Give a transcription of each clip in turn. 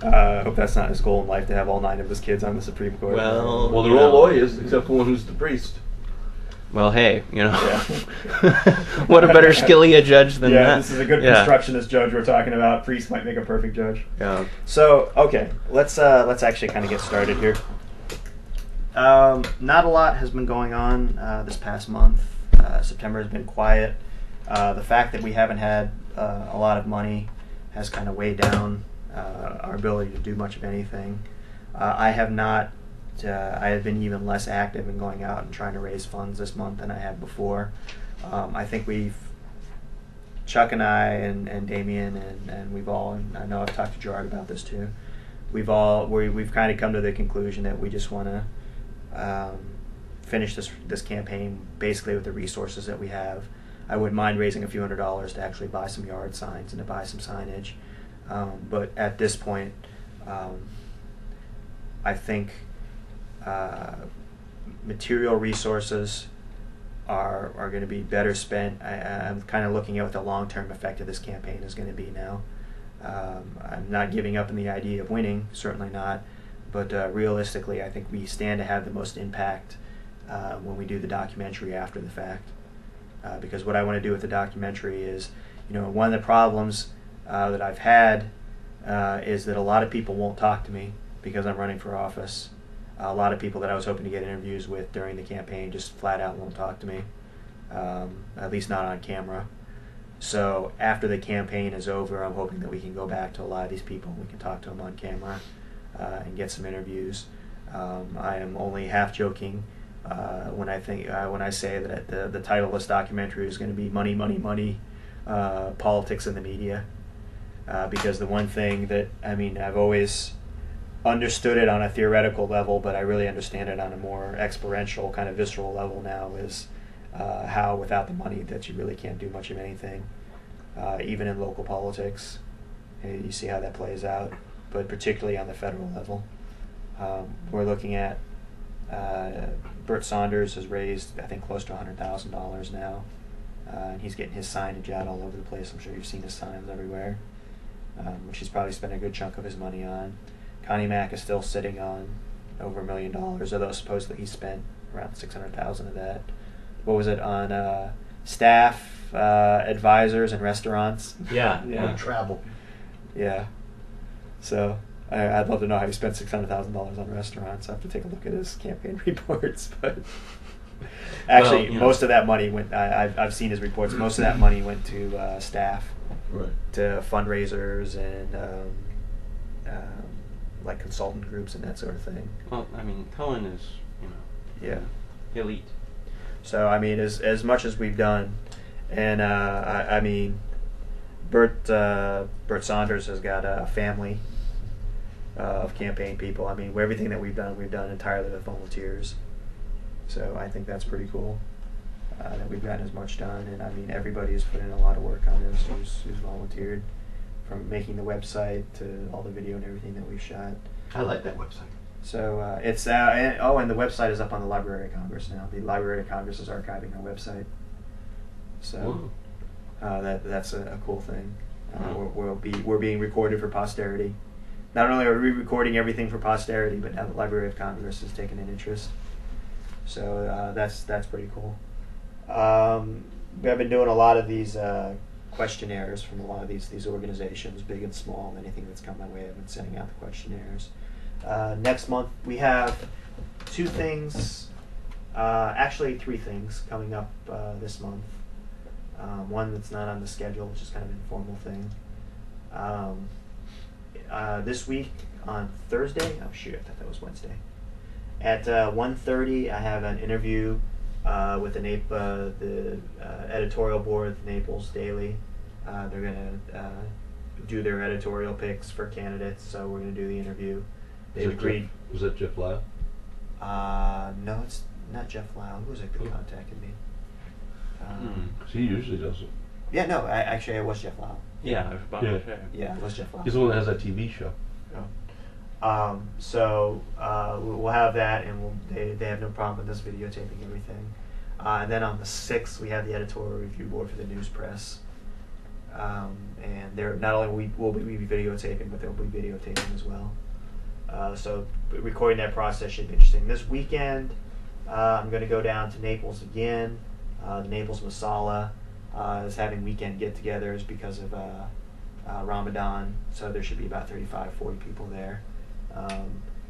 I hope that's not his goal in life, to have all 9 of his kids on the Supreme Court. Well, they're all lawyers, except for one who's the priest. Well, hey, you know, Yeah. what a better skilly a judge than that. Yeah, this is a good constructionist judge we're talking about. Priest might make a perfect judge. Yeah. So, okay, let's actually kind of get started here. Not a lot has been going on this past month. September has been quiet. The fact that we haven't had a lot of money has kind of weighed down our ability to do much of anything. I have not. I have been even less active in going out and trying to raise funds this month than I have before. I think Chuck and I and Damien and we've all, and I know I've talked to Gerard about this too, we've kind of come to the conclusion that we just want to finish this campaign basically with the resources that we have. I wouldn't mind raising a few $100s to actually buy some yard signs and to buy some signage. But at this point, I think material resources are going to be better spent. I'm kind of looking at what the long-term effect of this campaign is going to be now. I'm not giving up on the idea of winning, certainly not, but realistically I think we stand to have the most impact when we do the documentary after the fact. Because what I want to do with the documentary is, one of the problems that I've had is that a lot of people won't talk to me because I'm running for office. A lot of people that I was hoping to get interviews with during the campaign just flat out won't talk to me, at least not on camera. So after the campaign is over, I'm hoping that we can go back to a lot of these people and we can talk to them on camera and get some interviews. I am only half joking when I say that the title of this documentary is going to be "Money, Money, Money: Politics and the Media," because the one thing that I've always understood it on a theoretical level, but I really understand it on a more experiential, kind of visceral level now, is how without the money that you really can't do much of anything, even in local politics. You see how that plays out, but particularly on the federal level. We're looking at Bert Saunders has raised, I think, close to $100,000 now, and he's getting his signage out all over the place. I'm sure you've seen his signs everywhere, which he's probably spent a good chunk of his money on. Connie Mack is still sitting on over $1 million, although supposedly he spent around $600,000 of that. What was it on staff, advisors, and restaurants? Yeah. And travel. Yeah. So I'd love to know how he spent $600,000 on restaurants. I have to take a look at his campaign reports, but actually, most of that money went. I've seen his reports. Most of that money went to staff, right, to fundraisers and like consultant groups and that sort of thing. Well, Cohen is, elite. So as much as we've done, and Bert Saunders has got a family of campaign people. Everything that we've done entirely with volunteers. So I think that's pretty cool that we've gotten as much done. And everybody's put in a lot of work on this who's volunteered, from making the website to all the video and everything that we've shot. I like that website. So it's and the website is up on the Library of Congress now. The Library of Congress is archiving our website. So that's a cool thing. We're being recorded for posterity. Not only are we recording everything for posterity, but now the Library of Congress has taken an interest. So that's pretty cool. We've been doing a lot of these questionnaires from a lot of these organizations, big and small. Anything that's come my way, I've been sending out the questionnaires. Next month we have 2 things, actually 3 things coming up this month. One that's not on the schedule, which is kind of an informal thing. This week on Thursday, I thought that was Wednesday. At 1:30, I have an interview with the editorial board of Naples Daily. They're going to do their editorial picks for candidates, so we're going to do the interview. They've agreed. Was that Jeff Lyle? No, it's not Jeff Lyle. Who was it that contacted me? He usually does it. Yeah, no, actually, it was Jeff Lyle. Yeah, I was about to say. Yeah, it was Jeff Lyle. He's the one that has that TV show. Oh. So we'll have that, and they have no problem with us videotaping everything. And then on the 6th, we have the editorial review board for the news press. And they're not only will we be videotaping, but they'll be videotaping as well. So recording that process should be interesting. This weekend, I'm going to go down to Naples again. The Naples Masala is having weekend get-togethers because of Ramadan, so there should be about 35, 40 people there.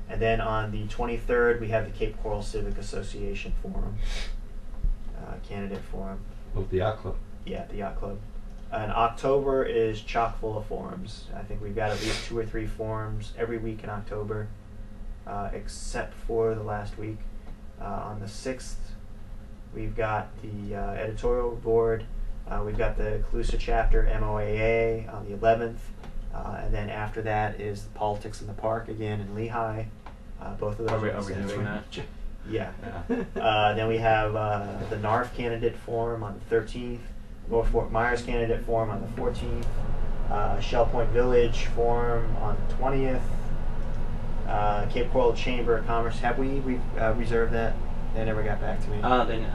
And then on the 23rd, we have the Cape Coral Civic Association Forum, candidate forum. With the yacht club. Yeah, the yacht club. And October is chock full of forums. I think we've got at least 2 or 3 forums every week in October, except for the last week. On the 6th, we've got the editorial board. We've got the Calusa chapter, MOAA, on the 11th. And then after that is the Politics in the Park again in Lehigh. Both of those Are we doing that? Yeah. Then we have the NARF candidate forum on the 13th. North Fort Myers candidate forum on the 14th. Shell Point Village forum on the 20th. Cape Coral Chamber of Commerce. Have we reserved that? They never got back to me. Then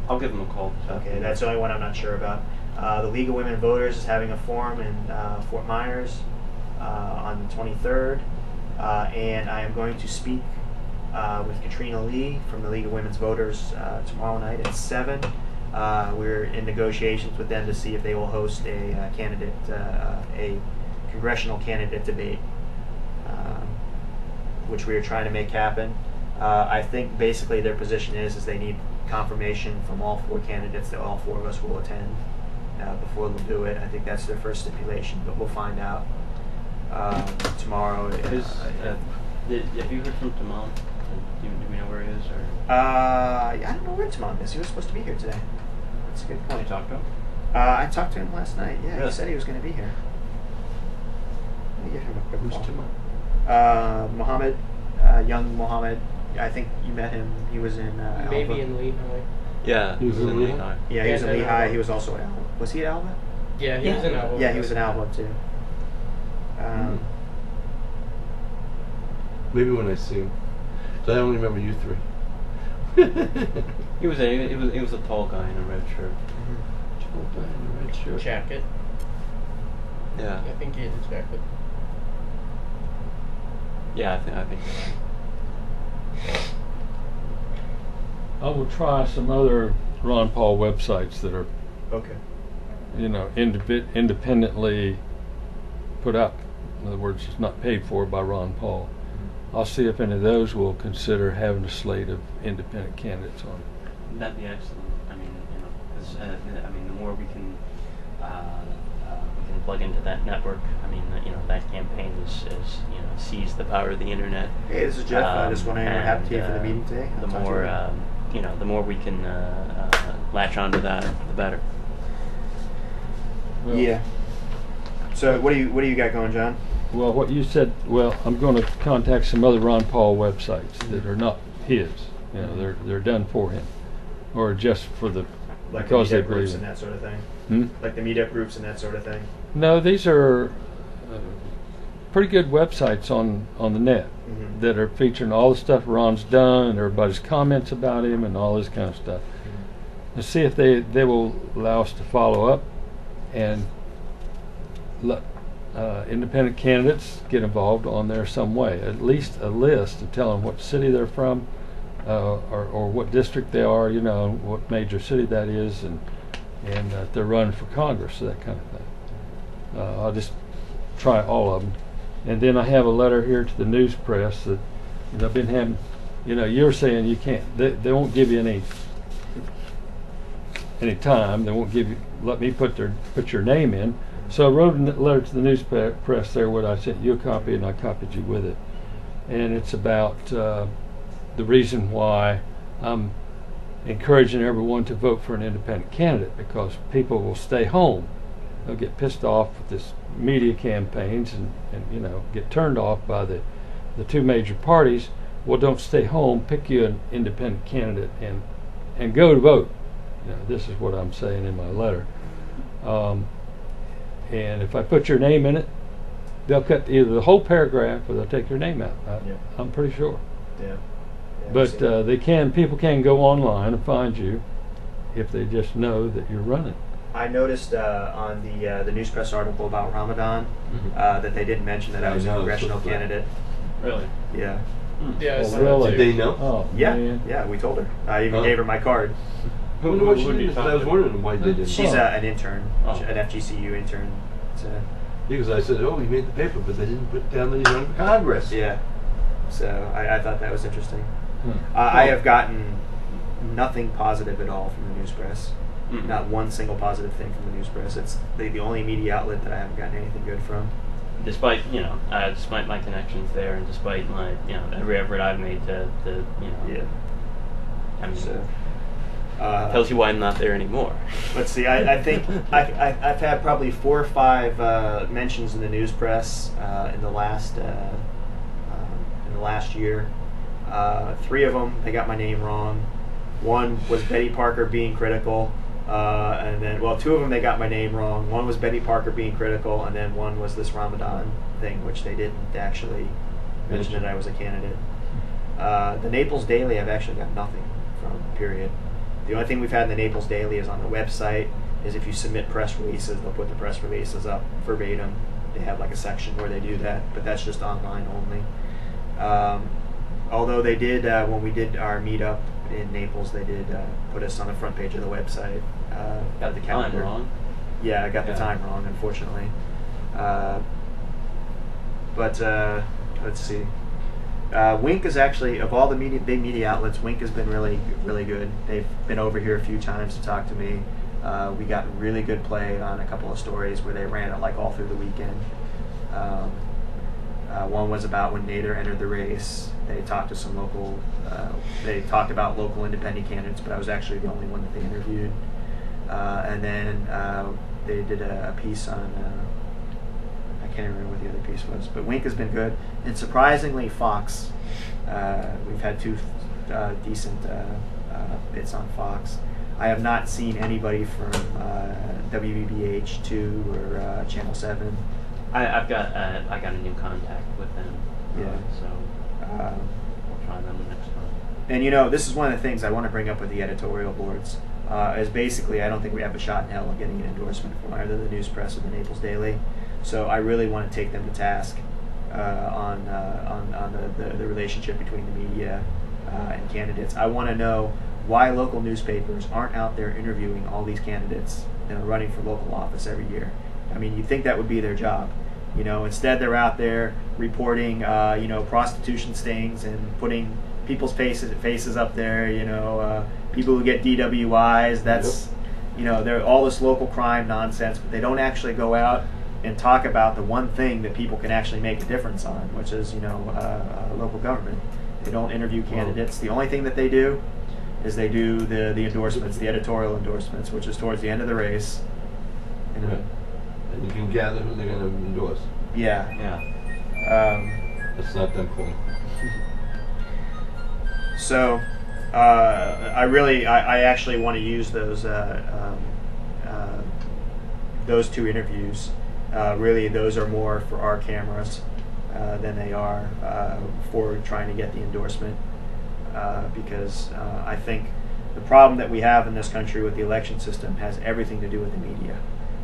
I'll give them a call. Okay, that's the only one I'm not sure about. The League of Women Voters is having a forum in Fort Myers on the 23rd. And I am going to speak with Katrina Lee from the League of Women's Voters tomorrow night at 7. We're in negotiations with them to see if they will host a congressional candidate debate, which we are trying to make happen. I think basically their position is they need confirmation from all 4 candidates that all 4 of us will attend before they'll do it. I think that's their first stipulation, but we'll find out tomorrow. Have you heard from Tamam? Do we know where he is? Or? I don't know where Tamam is. He was supposed to be here today. That's a good point. Did you talk to him? I talked to him last night. Yeah, Really? he said he was going to be here. Let me give him a quick Who's call. Tamam? Mohammed, young Mohammed. I think you met him. He was in Maybe Alva. in Lehigh. Yeah, He was in Lehigh? Yeah, he was in Yeah, Lehigh. Alva. He was also at Alva. Was he at Alva? Yeah, he was in Alva. Yeah, he was in Alva too. Maybe when I see him. So I only remember you 3. He was a tall guy in a red shirt. Tall guy in a red shirt. Jacket. Yeah. I think he had a jacket. Yeah, I think you're right. I will try some other Ron Paul websites that are, Okay. independently put up. In other words, it's not paid for by Ron Paul. I'll see if any of those will consider having a slate of independent candidates on. That'd be excellent. I mean, 'cause, the more we can plug into that network. I mean, that campaign is seize the power of the internet. Hey, this is Jeff. I just wondering what happened to you for the meeting today. The more we can latch onto that, the better. Well, Yeah. So what do you got going, John? Well, what you said. Well, I'm going to contact some other Ron Paul websites that are not his. They're done for him, or just for the Like because the they meetup believe groups in. and that sort of thing. Hmm? Like the meetup groups and that sort of thing. No, these are pretty good websites on the net Mhm. that are featuring all the stuff Ron's done and everybody's comments about him and all this kind of stuff. And see if they will allow us to follow up and let independent candidates get involved on there some way. At least a list to tell them what city they're from or what district they are, what major city that is, and if they're running for Congress, that kind of thing. I'll just try all of them. And then I have a letter here to the news press that I've been having, you're saying you can't, they won't give you any time. They won't let me put your name in. So I wrote a letter to the news press there where I sent you a copy and I copied you with it. And it's about the reason why I'm encouraging everyone to vote for an independent candidate, because people will stay home. They'll get pissed off with this media campaigns and get turned off by the 2 major parties. Well, don't stay home. Pick you an independent candidate and go to vote. This is what I'm saying in my letter. And if I put your name in it, they'll cut either the whole paragraph or they'll take your name out. I'm pretty sure. Yeah. But people can go online and find you if they just know that you're running. I noticed on the news press article about Ramadan Mhm. that they didn't mention that I was a I know, congressional so- candidate. Really? Yeah. Yeah, I Oh, saw really? that Did too. they know? Oh, Yeah, man. yeah, we told her. I even Oh. gave her my card. I wonder what Who she did you did. talk I was to? wondering why they didn't. She's Oh. an intern, Oh. an FGCU intern. So, Because I said, oh, we made the paper, but they didn't put down that he's running for Congress. yeah. So I thought that was interesting. Hmm. I have gotten nothing positive at all from the news press. Mm. Not one single positive thing from the news press. It's the only media outlet that I haven't gotten anything good from. Despite despite my connections there, and despite my every effort I've made to Yeah. I mean, So, tells you why I'm not there anymore. let's see. I think I've had probably 4 or 5 mentions in the news press in the last year. 3 of them, they got my name wrong. One was Betty Parker being critical, and then 2 of them they got my name wrong. One was Betty Parker being critical, and then one was this Ramadan thing, which they didn't actually mention that I was a candidate. The Naples Daily, I've actually got nothing from. Period. The only thing we've had in the Naples Daily is on the website. Is if you submit press releases, they'll put the press releases up verbatim. They have like a section where they do that, but that's just online only. Although they did, when we did our meetup in Naples, they did put us on the front page of the website. Got the calendar. time wrong. Yeah, I got the Yeah. time wrong, unfortunately. But let's see. Wink is actually, of all the big media outlets, Wink has been really, really good. They've been over here a few times to talk to me. We got really good play on a couple of stories where they ran it like all through the weekend. One was about when Nader entered the race. They talked to some local, they talked about local independent candidates, but I was actually the only one that they interviewed. And then they did a piece on, I can't remember what the other piece was, but Wink has been good. And surprisingly, Fox, we've had 2 decent bits on Fox. I have not seen anybody from WBBH2 or Channel 7. I got a new contact with them. Yeah. So we'll try them next time. And this is one of the things I want to bring up with the editorial boards. Is basically, I don't think we have a shot in hell of getting an endorsement from either the news press or the Naples Daily. So I really want to take them to task on the relationship between the media and candidates. I want to know why local newspapers aren't out there interviewing all these candidates running for local office every year. I mean, you'd think that would be their job. Instead they're out there reporting, prostitution stings and putting people's faces up there. People who get DWIs. That's, they're all this local crime nonsense, but they don't actually go out and talk about the one thing that people can actually make a difference on, which is, local government. They don't interview candidates. The only thing that they do is they do the endorsements, the editorial endorsements, which is towards the end of the race. Right. And you can gather who they're going to endorse. Yeah. Yeah. That's not them pulling. So, I actually want to use those 2 interviews. Really, those are more for our cameras than they are for trying to get the endorsement. Because I think the problem that we have in this country with the election system has everything to do with the media.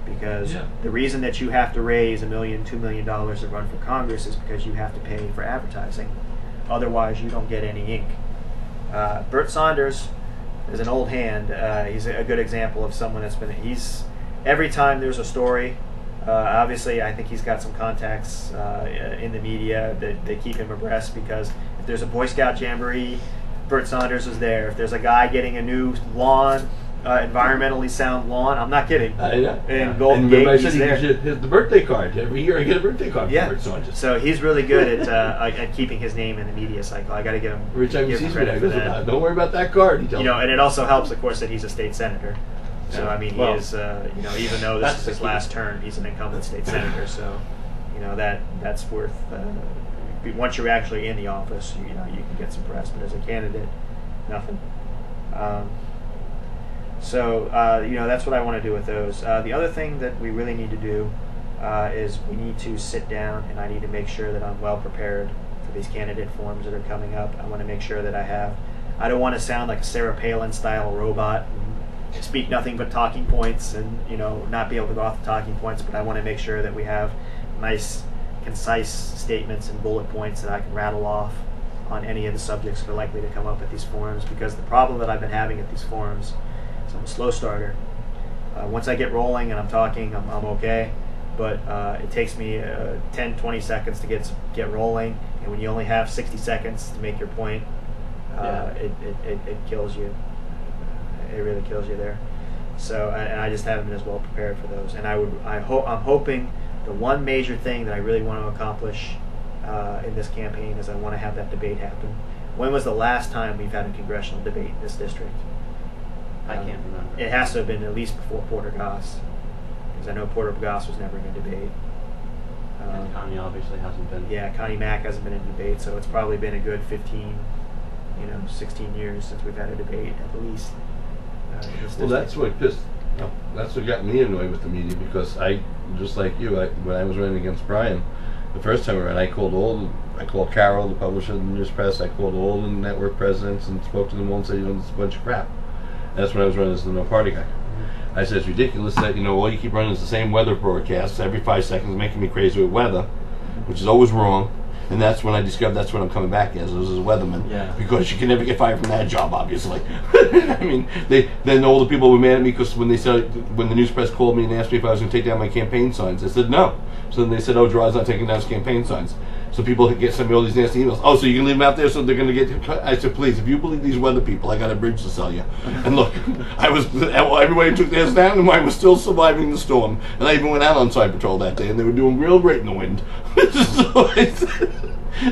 Because the reason that you have to raise $1 million, $2 million to run for Congress is because you have to pay for advertising. Otherwise, you don't get any ink. Bert Saunders is an old hand. He's a good example of someone that's been. Every time there's a story. Obviously, I think he's got some contacts in the media that they keep him abreast, because if there's a Boy Scout jamboree, Bert Saunders is there. If there's a guy getting a new lawn, environmentally sound lawn, I'm not kidding. I know. In Golden and remember Gate, I said he's there. he gives you the birthday card. Every year I get a birthday card Yeah. from Bert Saunders. So he's really good at keeping his name in the media cycle. I got to give him. Every time he give him sees me, I credit for goes, that. don't worry about that card. He tells me. And it also helps, of course, that he's a state senator. So I mean, he Well, is, even though this that's is the his key. last term, he's an incumbent state senator. So, that's worth. Once you're actually in the office, you can get some press, but as a candidate, nothing. So that's what I want to do with those. The other thing that we really need to do is we need to sit down, and I need to make sure that I'm well prepared for these candidate forms that are coming up. I want to make sure that I don't want to sound like a Sarah Palin style robot speak nothing but talking points and, you know, not be able to go off the talking points, but I want to make sure that we have nice, concise statements and bullet points that I can rattle off on any of the subjects that are likely to come up at these forums, because the problem that I've been having at these forums is I'm a slow starter. Once I get rolling and I'm talking, I'm okay, but it takes me 10, 20 seconds to get rolling, and when you only have 60 seconds to make your point, it kills you. It really kills you there. So, and I just haven't been as well prepared for those. And I'm hoping the one major thing that I really want to accomplish in this campaign is I want to have that debate happen. When was the last time we've had a congressional debate in this district? I can't remember. It has to have been at least before Porter Goss, because I know Porter Goss was never in a debate. And Connie obviously hasn't been. Yeah, Connie Mack hasn't been in a debate, so it's probably been a good 15, 16 years since we've had a debate at least. Well, that's what got me annoyed with the media, because I, just like you, when I was running against Brian, the first time around, I called Carol, the publisher of the News Press, I called all the network presidents and spoke to them all and said, it's a bunch of crap. And that's when I was running as the no party guy. I said, it's ridiculous that, all you keep running is the same weather broadcasts every 5 seconds, making me crazy with weather, which is always wrong. And that's when I discovered that's what I'm coming back as a weatherman. Yeah. Because you can never get fired from that job, obviously. I mean, then all the people were mad at me because when the news press called me and asked me if I was going to take down my campaign signs, I said no. So then they said, Gerard's not taking down his campaign signs. So people send me all these nasty emails. Oh, so you can leave them out there so they're going to get... I said, please, if you believe these weather people, I got a bridge to sell you. And look, everybody took theirs down and mine was still surviving the storm. And I even went out on side patrol that day and they were doing real great in the wind.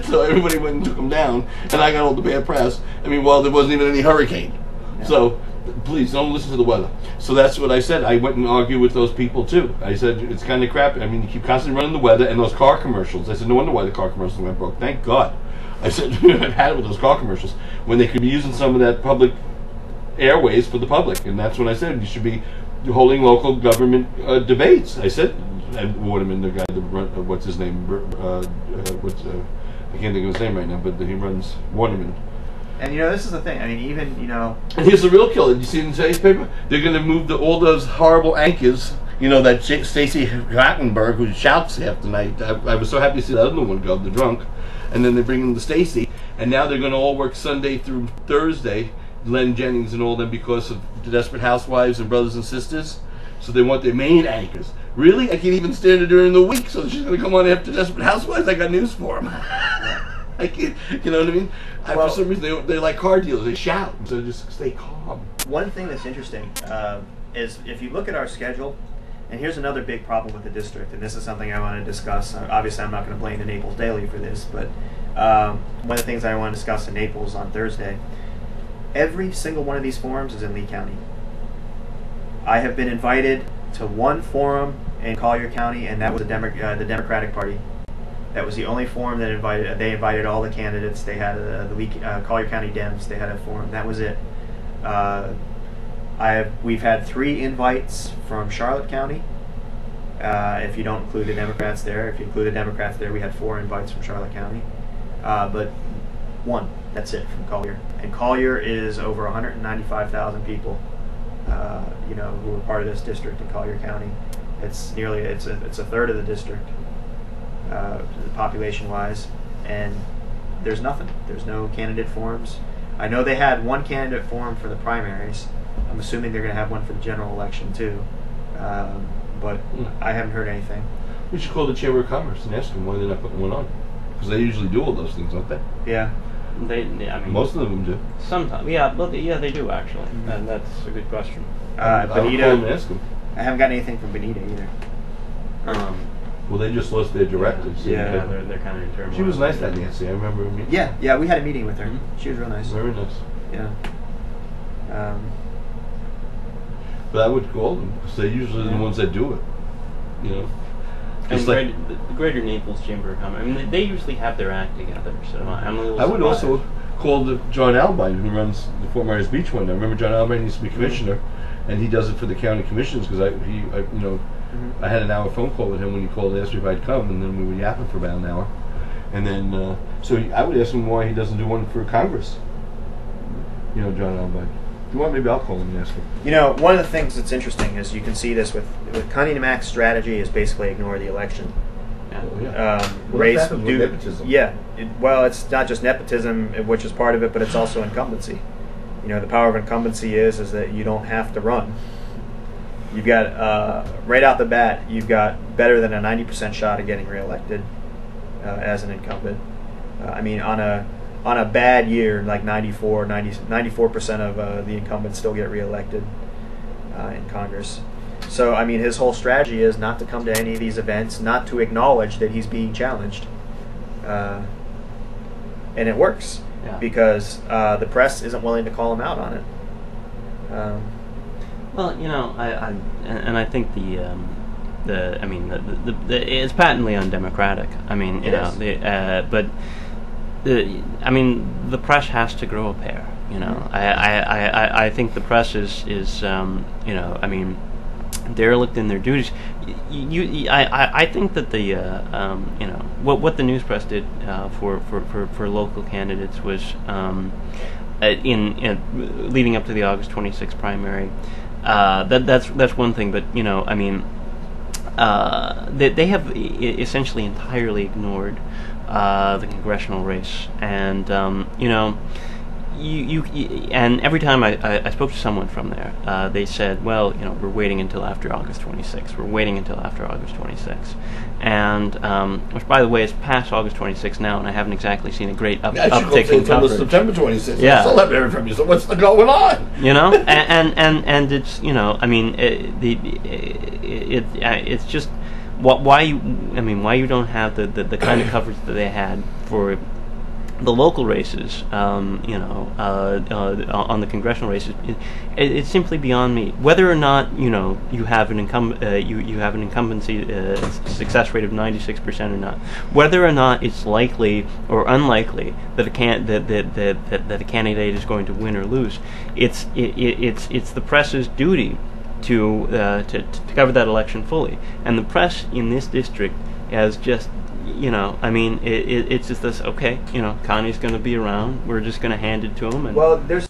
So everybody went and took them down, and I got all the bad press. I mean, well, there wasn't even any hurricane. Yeah. So please don't listen to the weather. So that's what I said. I went and argued with those people too. I said, it's kind of crap. I mean, you keep constantly running the weather and those car commercials. I said, no wonder why the car commercials went broke. Thank God. I said, I've had it with those car commercials when they could be using some of that public airways for the public. And that's when I said you should be holding local government debates. I said, and Waterman, the guy that what's his name? I can't think of his name right now, but he runs Waterman. And this is the thing. I mean, even And here's the real killer. Did you see it in today's paper? They're going to move all those horrible anchors. That Stacey Rattenberg who shouts half the night. I was so happy to see that other one go, the drunk. And then they bring in the Stacey, and now they're going to all work Sunday through Thursday, Len Jennings and all them, because of the Desperate Housewives and Brothers and Sisters. So they want their main anchors. Really? I can't even stand her during the week, so she's going to come on after Desperate Housewives? I got news for them. I can't, you know what I mean? For some reason, they're like car dealers. They shout, so just stay calm. One thing that's interesting is if you look at our schedule, and here's another big problem with the district, and this is something I want to discuss. Obviously, I'm not going to blame the Naples Daily for this, but one of the things I want to discuss in Naples on Thursday, every single one of these forums is in Lee County. I have been invited to one forum in Collier County, and that was the Democratic Party. That was the only forum that they invited all the candidates. They had the Collier County Dems. They had a forum. That was it. We've had 3 invites from Charlotte County. If you don't include the Democrats there, if you include the Democrats there, we had 4 invites from Charlotte County. But 1, that's it, from Collier. And Collier is over 195,000 people. Who are part of this district in Collier County. It's a third of the district, population-wise, and there's nothing. There's no candidate forums. I know they had one candidate forum for the primaries. I'm assuming they're going to have one for the general election too, but I haven't heard anything. We should call the Chamber of Commerce and ask them why they're not putting one on, because they usually do all those things, don't they? Yeah. I mean, most of them do. Sometimes, they do actually, and that's a good question. Benita, ask them. I haven't got anything from Benita either. Well, they just lost their directives. Yeah, they're kind of in turmoil. She was nice, that Nancy. I remember her meeting. Yeah, we had a meeting with her. She was real nice. Very nice. Yeah. But I would call them, because they're usually the ones that do it. And the Greater Naples Chamber of Commerce, I mean, they usually have their act together, so I'm a little I would surprised. also call John Albine, who runs the Fort Myers Beach one. I remember John Albine used to be commissioner, and he does it for the county commissions, because I had an hour phone call with him when he called to ask me if I'd come, and then we were yapping for about an hour. And then, so I would ask him why he doesn't do one for Congress. John Albine. If you want, maybe I'll call him and ask him. You know, one of the things that's interesting is you can see this with Connie Mac's strategy is basically ignore the election. Yeah. Oh, yeah. What Race happens with nepotism? Yeah. Well, it's not just nepotism, which is part of it, but it's also incumbency. You know, the power of incumbency is that you don't have to run. You've got, right out the bat, you've got better than a 90% shot of getting reelected as an incumbent. I mean, on a bad year, like 94% of the incumbents still get reelected in Congress. So, I mean, his whole strategy is not to come to any of these events, not to acknowledge that he's being challenged. And it works because the press isn't willing to call him out on it. Well, you know, I think it's patently undemocratic. I mean, you know, I mean, the press has to grow a pair. You know, I think the press is you know, I mean, derelict in their duties. I think that the you know, what the news press did for local candidates was in leading up to the August 26th primary. That's one thing, but you know, I mean, they have essentially entirely ignored the congressional race, and you know, and every time I spoke to someone from there, they said, well, you know, we're waiting until after August 26th. We're waiting until after August 26th. And, which, by the way, is past August 26th now, and I haven't exactly seen a great uptick in coverage. September 26th. Yeah. I still haven't heard from you, so what's going on? You know, and it's, you know, I mean, it's just, why you don't have the kind of coverage that they had for the local races, you know, on the congressional races, it's simply beyond me. Whether or not, you know, you have an you have an incumbency success rate of 96% or not, whether or not it's likely or unlikely that a candidate is going to win or lose, it's the press's duty to cover that election fully, and the press in this district has just, you know, I mean, it's just this, okay, you know, Connie's going to be around, we're just going to hand it to him. And well, there's